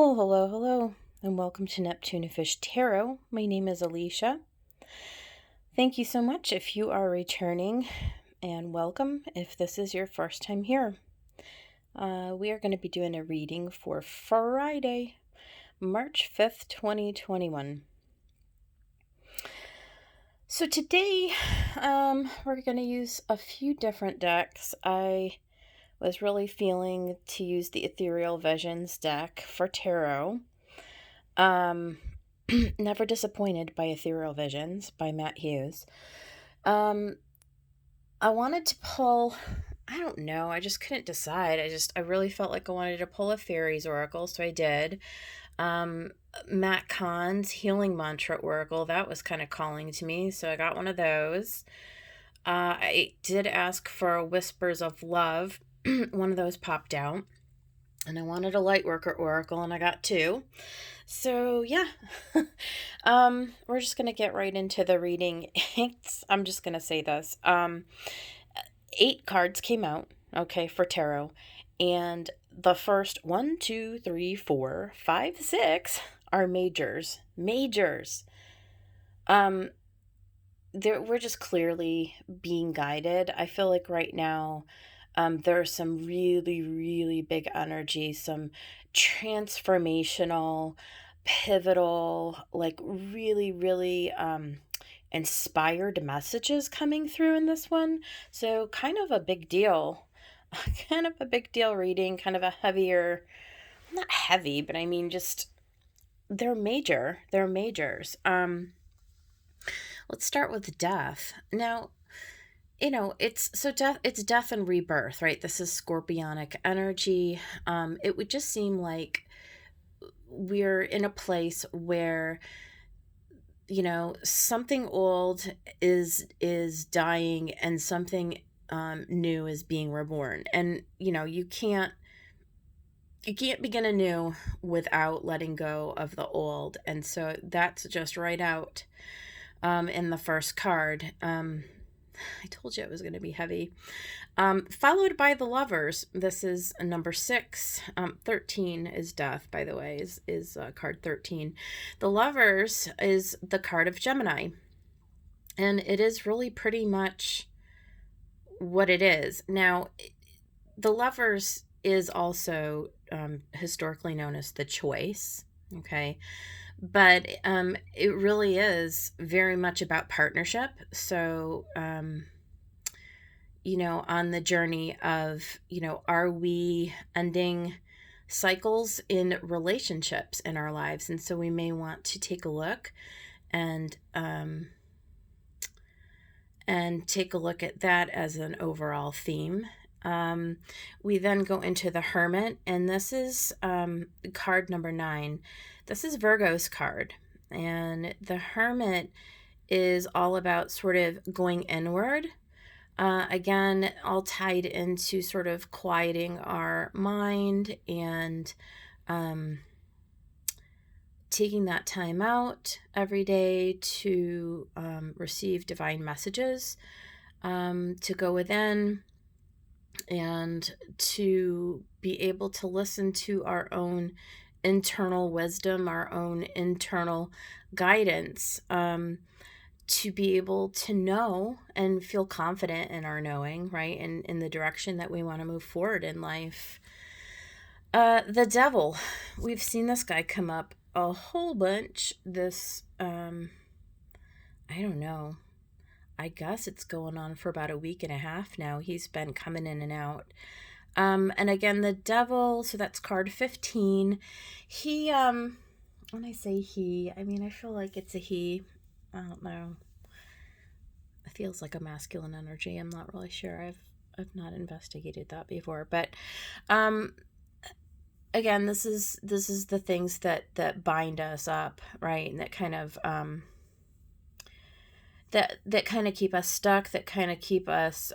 Well, hello, and welcome to Neptune Fish Tarot. My name is Alicia. Thank you so much if you are returning, and welcome if this is your first time here. We are going to be doing a reading for Friday, March 5th, 2021. So today, we're going to use a few different decks. I was really feeling to use the Ethereal Visions deck for tarot. Never Disappointed by Ethereal Visions by Matt Hughes. I wanted to pull, I don't know, I just couldn't decide. I really felt like I wanted to pull a Fairies Oracle, so I did. Matt Kahn's Healing Mantra Oracle, that was kind of calling to me, so I got one of those. I did ask for Whispers of Love. One of those popped out. And I wanted a Lightworker Oracle, and I got two. So, yeah. We're just going to get right into the reading. I'm just going to say this. 8 cards came out, okay, for tarot. And the first 1, 2, 3, 4, 5, 6 are majors. Majors. We're just clearly being guided. I feel like right now, there's some really, really big energy, some transformational, pivotal, like really, really inspired messages coming through in this one. So kind of a big deal. Kind of a big deal reading, kind of a heavier, not heavy, but I mean just they're major. They're majors. Let's start with death. Now, it's death and rebirth, right? This is scorpionic energy. It would just seem like we're in a place where something old is dying and something new is being reborn, and you can't begin anew without letting go of the old. And so that's just right out in the first card. I told you it was going to be heavy. Followed by the Lovers. This is number 6. 13 is death, by the way, is card 13. The Lovers is the card of Gemini. And it is really pretty much what it is. Now, the Lovers is also historically known as the choice. Okay. But it really is very much about partnership. So, on the journey of, are we ending cycles in relationships in our lives? And so we may want to take a look and take a look at that as an overall theme. We then go into the Hermit, and this is card number 9. This is Virgo's card, and the Hermit is all about sort of going inward. Again, all tied into sort of quieting our mind and taking that time out every day to receive divine messages, to go within and to be able to listen to our own internal wisdom, our own internal guidance, to be able to know and feel confident in our knowing, right? And in the direction that we want to move forward in life. The Devil. We've seen this guy come up a whole bunch. This, I don't know. I guess it's going on for about a week and a half now. He's been coming in and out. And again, the Devil, so that's card 15. He, when I say he, I mean, I feel like it's a he. I don't know. It feels like a masculine energy. I'm not really sure. I've not investigated that before, but again, this is the things that bind us up, right? And that kind of that kind of keep us stuck, that kind of keep us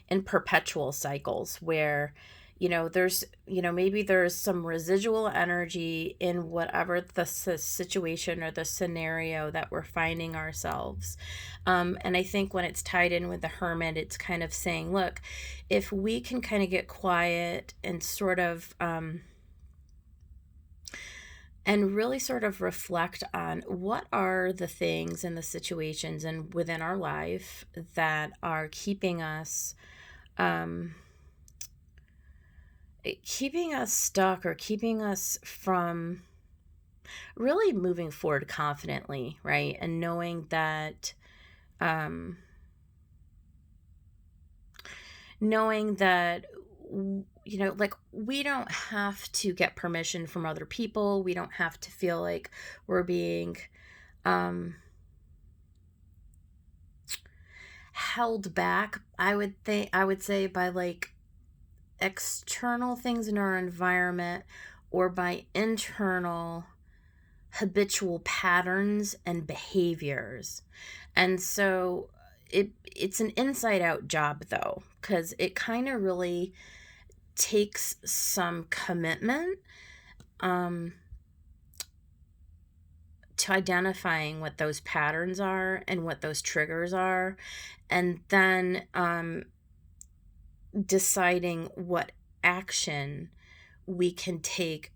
in perpetual cycles where there's maybe there's some residual energy in whatever the situation or the scenario that we're finding ourselves. And I think when it's tied in with the Hermit, it's kind of saying, look, if we can kind of get quiet and sort of and really sort of reflect on what are the things and the situations and within our life that are um, keeping us stuck or keeping us from really moving forward confidently, right? And um, knowing that like we don't have to get permission from other people. We don't have to feel like we're being um held back. I would say by like external things in our environment, or by internal habitual patterns and behaviors. And so it's an inside out job though, because it kind of really takes some commitment um, to identifying what those patterns are and what those triggers are, and then deciding what action we can take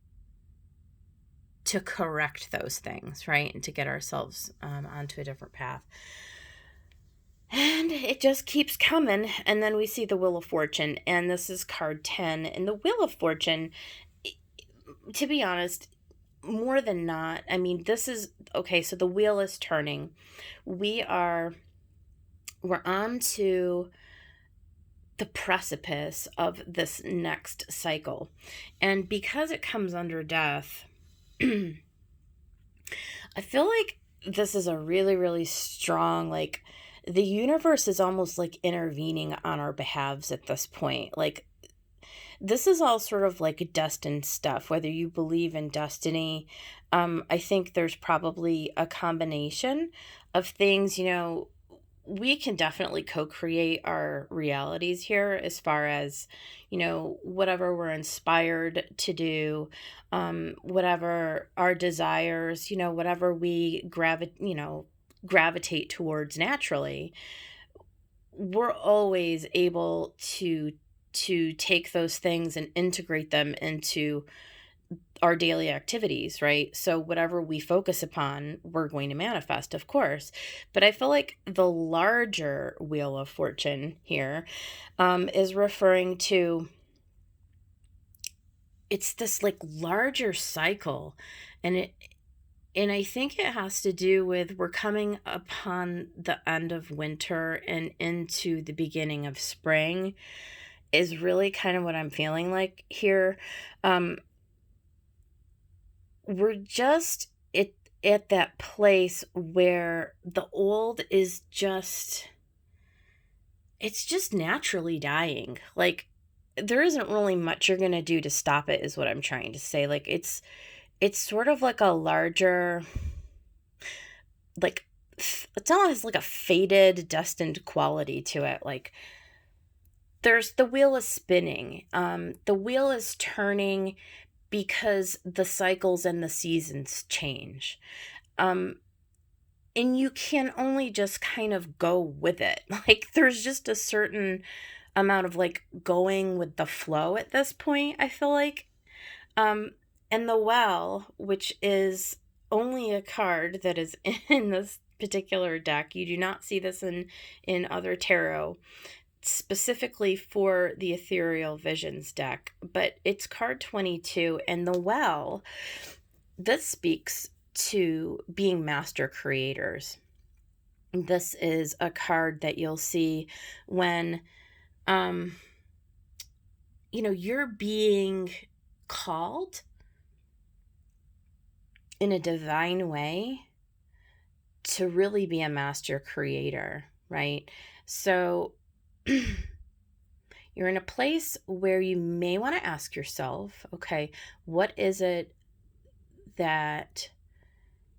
to correct those things, right? And to get ourselves onto a different path. And it just keeps coming. And then we see the Wheel of Fortune, and this is card 10. And the Wheel of Fortune, to be honest, more than not, I mean, this is okay. So the wheel is turning. We're on to the precipice of this next cycle. And because it comes under death, I feel like this is a really, really strong, like, the universe is almost like intervening on our behalves at this point. Like, this is all sort of like destined stuff, whether you believe in destiny. I think there's probably a combination of things, we can definitely co-create our realities here as far as, whatever we're inspired to do, whatever our desires, whatever we gravitate towards naturally, we're always able to take those things and integrate them into our daily activities, right? So whatever we focus upon, we're going to manifest, of course. But I feel like the larger Wheel of Fortune here is referring to, it's this like larger cycle, and I think it has to do with we're coming upon the end of winter and into the beginning of spring, is really kind of what I'm feeling like here. Um, we're just at that place where the old is just, it's just naturally dying. Like, there isn't really much you're going to do to stop it, is what I'm trying to say. Like, it's sort of like a larger, like, it's almost like a fated, destined quality to it. Like, there's the wheel is spinning, the wheel is turning because the cycles and the seasons change. Um, and you can only just kind of go with it. Like, there's just a certain amount of like going with the flow at this point, I feel like. Um, and the Well, which is only a card that is in this particular deck, you do not see this in other tarot, specifically for the Ethereal Visions deck, but it's card 22. And the Well, this speaks to being master creators. This is a card that you'll see when um you're being called in a divine way to really be a master creator, right? So you're in a place where you may want to ask yourself, okay, what is it that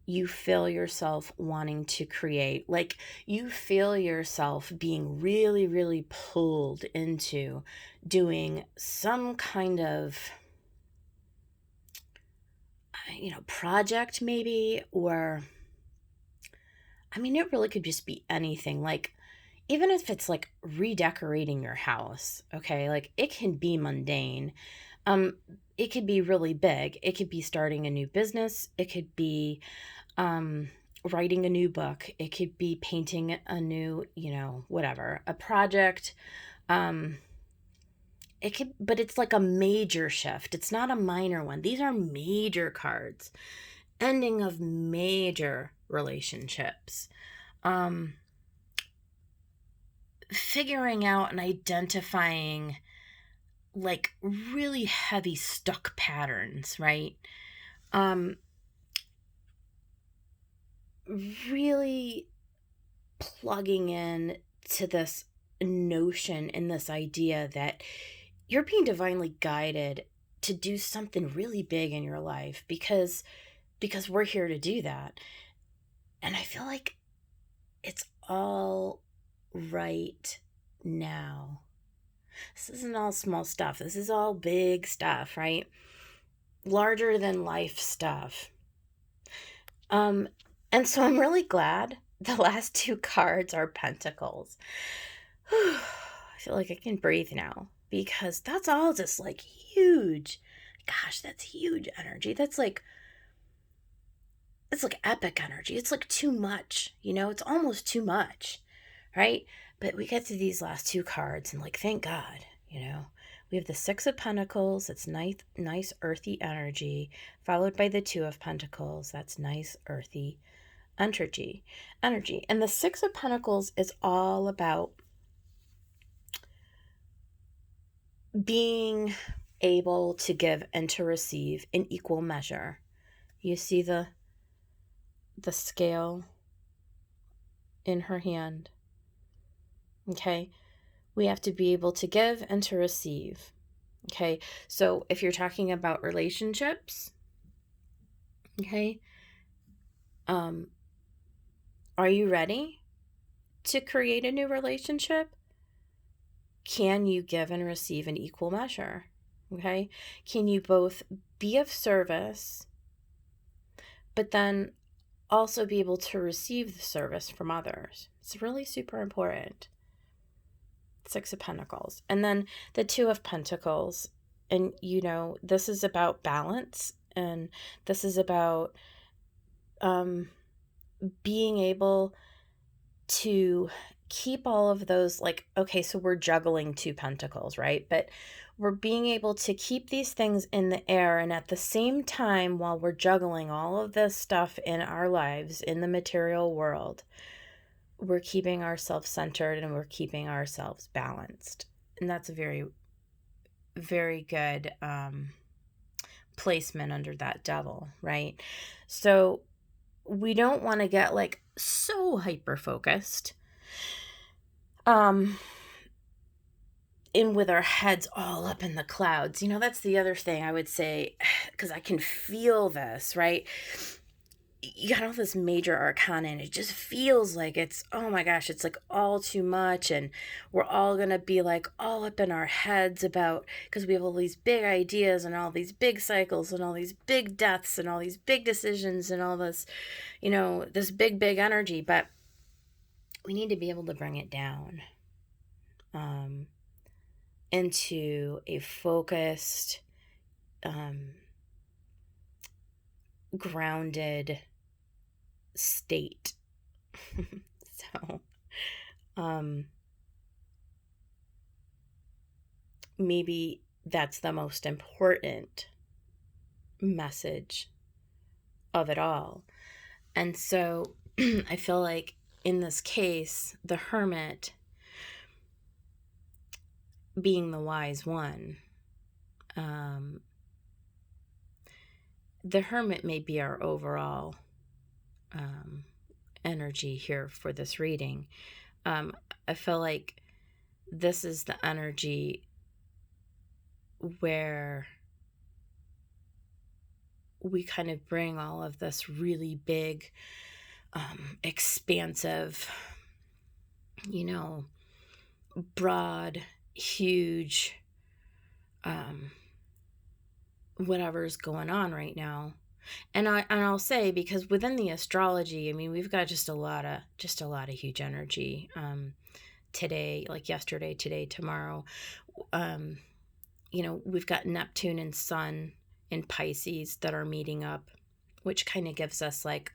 you feel yourself wanting to create? Like, you feel yourself being really, really pulled into doing some kind of, project maybe, or, I mean, it really could just be anything. Like, even if it's like redecorating your house, okay, like it can be mundane. Um, it could be really big. It could be starting a new business. It could be writing a new book. It could be painting a new, whatever, a project. But it's like a major shift. It's not a minor one. These are major cards. Ending of major relationships. Figuring out and identifying like really heavy stuck patterns, right? Really plugging in to this notion and this idea that you're being divinely guided to do something really big in your life because we're here to do that. And I feel like it's all right now. This isn't all small stuff. This is all big stuff, right? Larger than life stuff. And so I'm really glad the last two cards are Pentacles. I feel like I can breathe now because that's all just like huge. Gosh, that's huge energy. It's like epic energy. It's like too much, it's almost too much, right? But we get to these last two cards and like, thank God, we have the Six of Pentacles. It's nice earthy energy, followed by the Two of Pentacles. That's nice earthy energy. And the Six of Pentacles is all about being able to give and to receive in equal measure. You see the scale in her hand. Okay. We have to be able to give and to receive. Okay. So if you're talking about relationships, okay, are you ready to create a new relationship? Can you give and receive in equal measure? Okay. Can you both be of service, but then also be able to receive the service from others? It's really super important. Six of Pentacles. And then the Two of Pentacles. And, this is about balance. And this is about being able to keep all of those, like, okay, so we're juggling two pentacles, right? But we're being able to keep these things in the air. And at the same time, while we're juggling all of this stuff in our lives, in the material world, we're keeping ourselves centered and we're keeping ourselves balanced. And that's a very, very good placement under that devil, right? So we don't want to get like so hyper focused in with our heads all up in the clouds. That's the other thing I would say, because I can feel this, right? You got all this major arcana and it just feels like it's, oh my gosh, it's like all too much. And we're all going to be like all up in our heads about, because we have all these big ideas and all these big cycles and all these big deaths and all these big decisions and all this, this big energy. But we need to be able to bring it down into a focused, grounded state. So maybe that's the most important message of it all. And so I feel like in this case, the Hermit being the wise one, the Hermit may be our overall energy here for this reading. I feel like this is the energy where we kind of bring all of this really big, expansive, broad, huge, whatever's going on right now. And I'll say, because within the astrology, I mean, we've got just a lot of huge energy. Today, like yesterday, today, tomorrow, we've got Neptune and Sun in Pisces that are meeting up, which kind of gives us like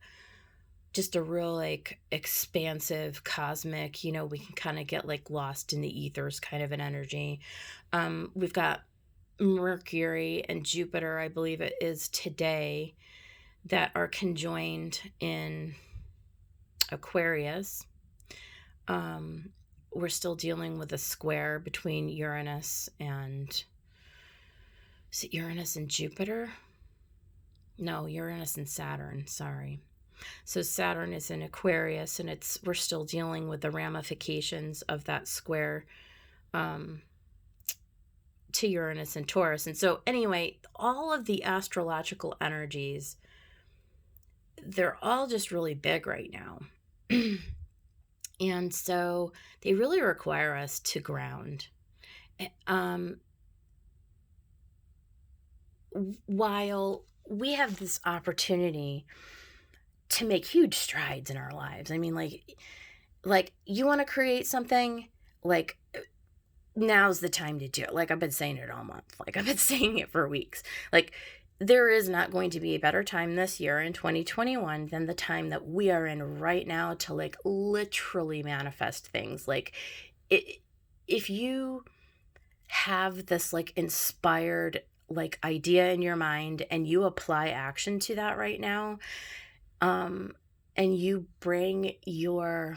just a real like expansive cosmic, we can kind of get like lost in the ethers kind of an energy. We've got Mercury and Jupiter, I believe it is today, that are conjoined in Aquarius. We're still dealing with a square between Uranus and, is it Uranus and Jupiter? No, Uranus and Saturn, sorry. So Saturn is in Aquarius, and we're still dealing with the ramifications of that square to Uranus and Taurus. And so anyway, all of the astrological energies, they're all just really big right now. And so they really require us to ground. While we have this opportunity to make huge strides in our lives, I mean, like you want to create something, like now's the time to do it. Like I've been saying it all month. Like I've been saying it for weeks. Like there is not going to be a better time this year in 2021 than the time that we are in right now to like literally manifest things. Like if you have this like inspired like idea in your mind and you apply action to that right now, and you bring your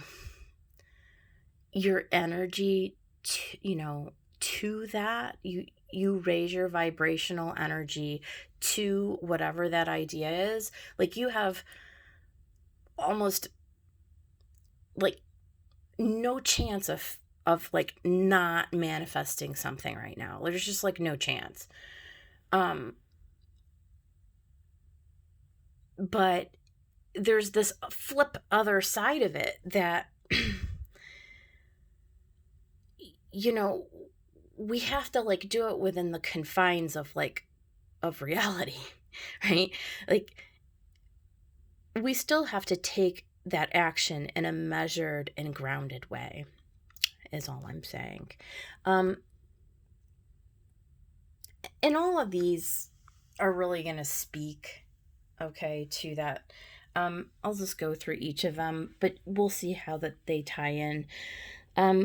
energy to that, you raise your vibrational energy to whatever that idea is, like you have almost like no chance of like not manifesting something right now. There's just like no chance. But there's this flip other side of it that we have to like do it within the confines of reality, right? Like we still have to take that action in a measured and grounded way, is all I'm saying. And all of these are really going to speak, okay, to that. I'll just go through each of them, but we'll see how that they tie in.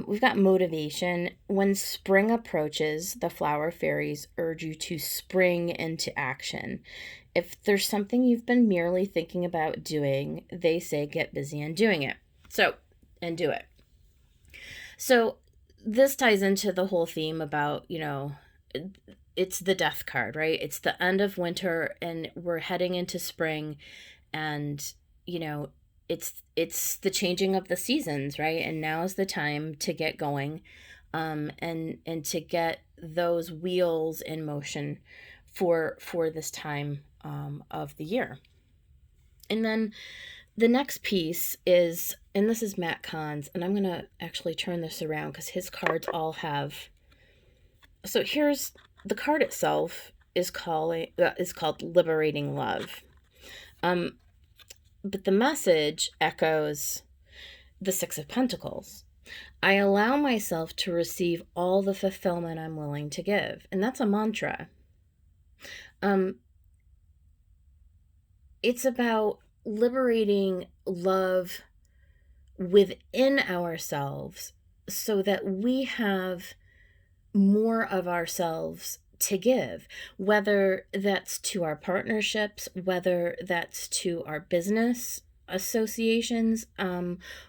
We've got motivation. When spring approaches, the flower fairies urge you to spring into action. If there's something you've been merely thinking about doing, they say get busy and doing it. And do it. So this ties into the whole theme about, it's the death card, right? It's the end of winter and we're heading into spring, and, it's the changing of the seasons, right? And now is the time to get going, and to get those wheels in motion for this time of the year. And then the next piece is, and this is Matt Kahn's, and I'm going to actually turn this around because his cards all have, so here's, the card itself is called Liberating Love. But the message echoes the Six of Pentacles. I allow myself to receive all the fulfillment I'm willing to give. And that's a mantra. It's about liberating love within ourselves so that we have more of ourselves to give, whether that's to our partnerships, whether that's to our business associations,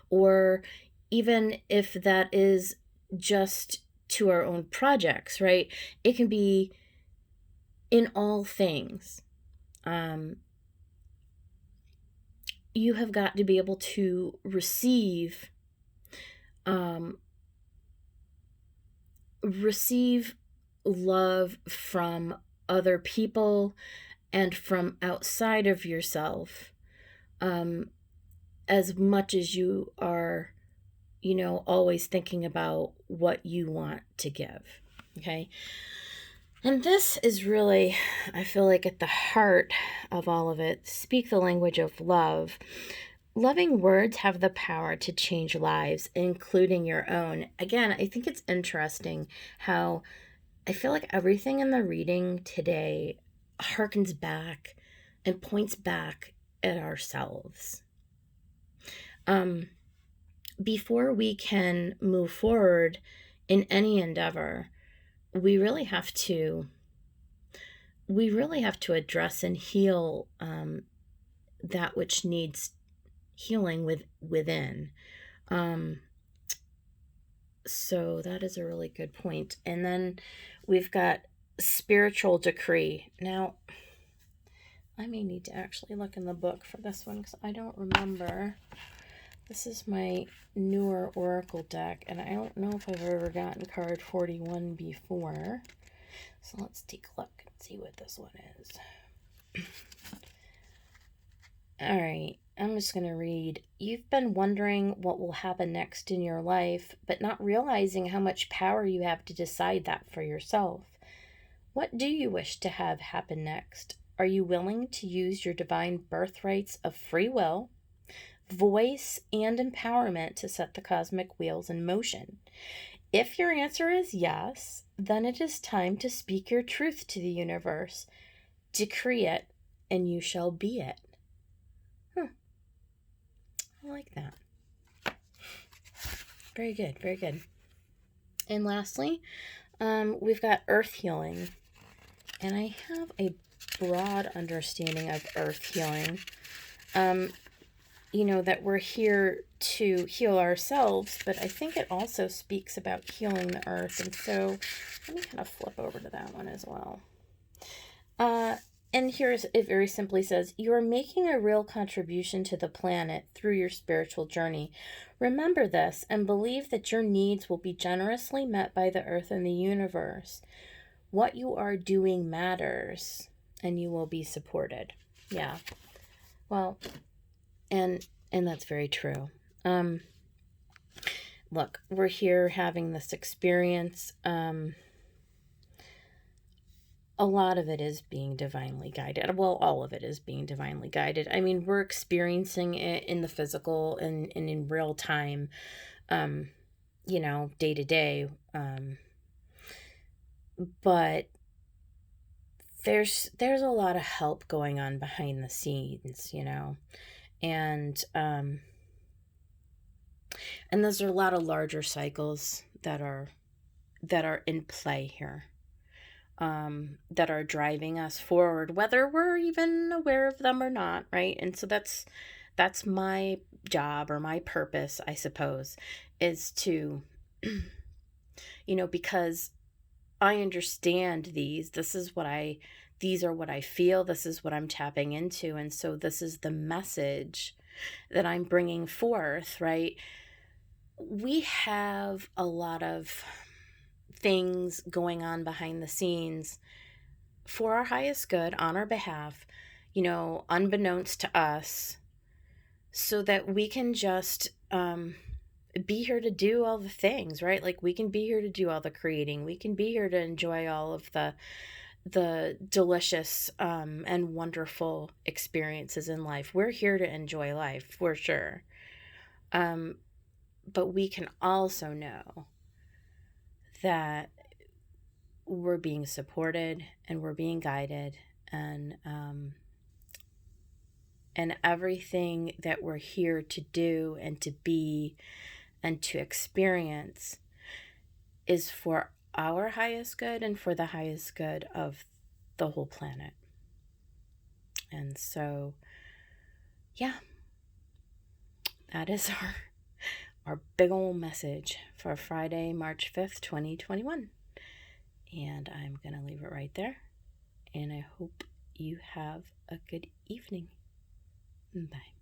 or even if that is just to our own projects, right? It can be in all things. You have got to be able to receive love from other people and from outside of yourself, as much as you are, always thinking about what you want to give. Okay. And this is really, I feel like, at the heart of all of it. Speak the language of love. Loving words have the power to change lives, including your own. Again, I think it's interesting how I feel like everything in the reading today harkens back and points back at ourselves. Before we can move forward in any endeavor, we really have to address and heal that which needs healing within. So that is a really good point. And then we've got spiritual decree. Now, I may need to actually look in the book for this one because I don't remember. This is my newer Oracle deck, and I don't know if I've ever gotten card 41 before. So let's take a look and see what this one is. All right, I'm just going to read. You've been wondering what will happen next in your life, but not realizing how much power you have to decide that for yourself. What do you wish to have happen next? Are you willing to use your divine birthrights of free will, voice, and empowerment to set the cosmic wheels in motion? If your answer is yes, then it is time to speak your truth to the universe. Decree it, and you shall be it. I like that. Very good, very good. And lastly, we've got earth healing. And I have a broad understanding of earth healing. That we're here to heal ourselves, but I think it also speaks about healing the earth. And so let me kind of flip over to that one as well. And here's, it very simply says, you are making a real contribution to the planet through your spiritual journey. Remember this and believe that your needs will be generously met by the earth and the universe. What you are doing matters, and you will be supported. Yeah. Well, and that's very true. Look, we're here having this experience. A lot of it is being divinely guided. Well, all of it is being divinely guided. I mean, we're experiencing it in the physical and in real time, day to day. But there's a lot of help going on behind the scenes, and there's a lot of larger cycles that are in play here. That are driving us forward, whether we're even aware of them or not, right? And so that's my job or my purpose, I suppose, is to, because I understand these are what I feel, this is what I'm tapping into, and so this is the message that I'm bringing forth, right? We have a lot of things going on behind the scenes for our highest good on our behalf, unbeknownst to us, so that we can just be here to do all the things, right? Like we can be here to do all the creating. We can be here to enjoy all of the delicious and wonderful experiences in life. We're here to enjoy life for sure. But we can also know that we're being supported and we're being guided, and everything that we're here to do and to be and to experience is for our highest good and for the highest good of the whole planet. And so, yeah, that is our big old message for Friday, March 5th, 2021. And I'm going to leave it right there. And I hope you have a good evening. Bye.